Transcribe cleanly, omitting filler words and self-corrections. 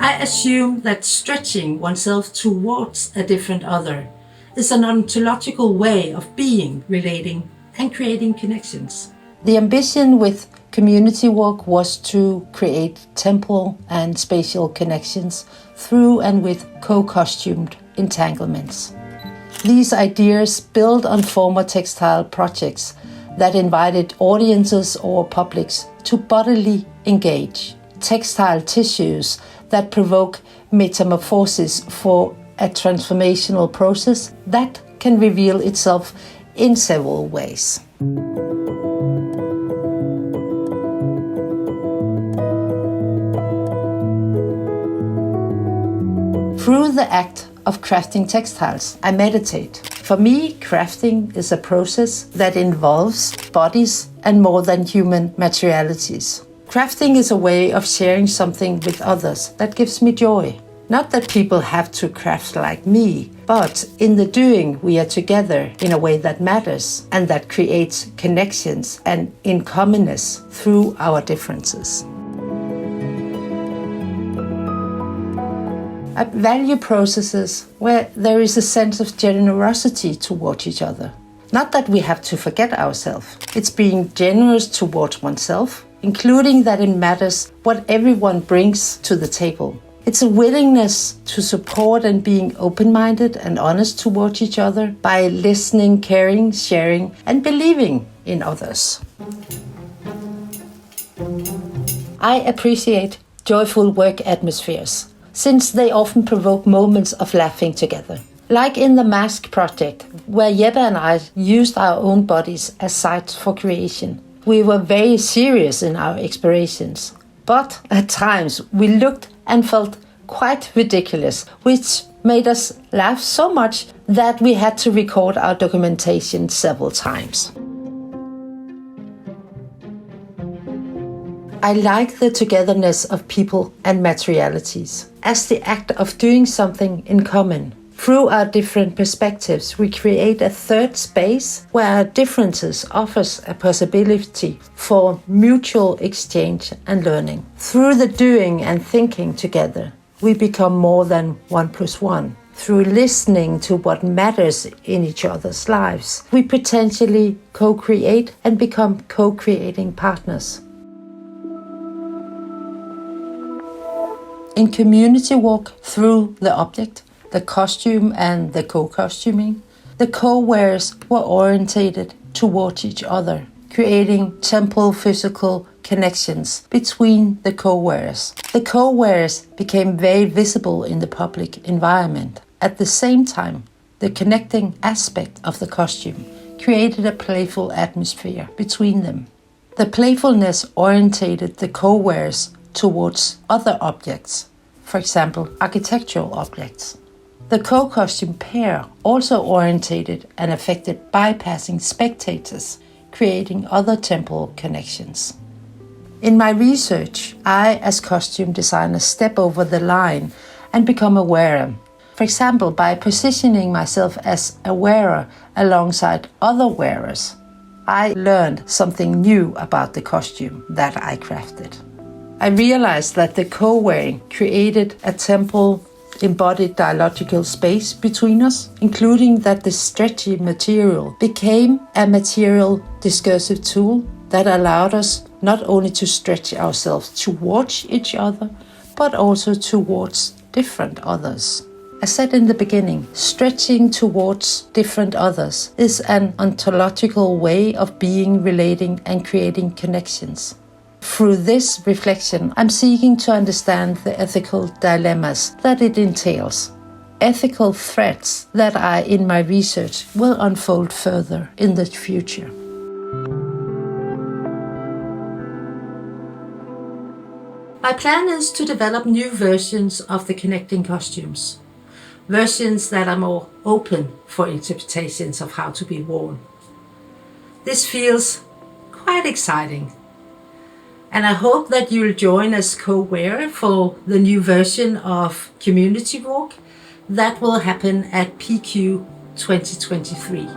I assume that stretching oneself towards a different other is an ontological way of being, relating, and creating connections. The ambition with community walk was to create temporal and spatial connections through and with co-costumed entanglements. These ideas build on former textile projects that invited audiences or publics to bodily engage. Textile tissues that provoke metamorphosis for a transformational process that can reveal itself in several ways. Through the act of crafting textiles, I meditate. For me, crafting is a process that involves bodies and more than human materialities. Crafting is a way of sharing something with others that gives me joy. Not that people have to craft like me, but in the doing we are together in a way that matters and that creates connections and in commonness through our differences. I value processes where there is a sense of generosity towards each other. Not that we have to forget ourselves. It's being generous towards oneself, including that it matters what everyone brings to the table. It's a willingness to support and being open-minded and honest towards each other by listening, caring, sharing, and believing in others. I appreciate joyful work atmospheres, since they often provoke moments of laughing together. Like in the Mask project, where Jeppe and I used our own bodies as sites for creation. We were very serious in our explorations, but at times we looked and felt quite ridiculous, which made us laugh so much that we had to record our documentation several times. I like the togetherness of people and materialities as the act of doing something in common. Through our different perspectives, we create a third space where our differences offers a possibility for mutual exchange and learning. Through the doing and thinking together, we become more than 1+1. Through listening to what matters in each other's lives, we potentially co-create and become co-creating partners. In community walk through the object, the costume and the co-costuming, the co-wearers were orientated towards each other, creating temporal physical connections between the co-wearers. The co-wearers became very visible in the public environment. At the same time, the connecting aspect of the costume created a playful atmosphere between them. The playfulness orientated the co-wearers towards other objects, for example, architectural objects. The co-costume pair also orientated and affected bypassing spectators, creating other temporal connections. In my research, I, as costume designer, step over the line and become a wearer. For example, by positioning myself as a wearer alongside other wearers, I learned something new about the costume that I crafted. I realized that the co-wearing created a temporal embodied dialogical space between us, including that the stretchy material became a material discursive tool that allowed us not only to stretch ourselves towards each other, but also towards different others. As said in the beginning, stretching towards different others is an ontological way of being, relating, and creating connections. Through this reflection, I'm seeking to understand the ethical dilemmas that it entails, ethical threats that I, in my research, will unfold further in the future. My plan is to develop new versions of the connecting costumes, versions that are more open for interpretations of how to be worn. This feels quite exciting. And I hope that you'll join as co-wearer for the new version of Community Walk that will happen at PQ 2023.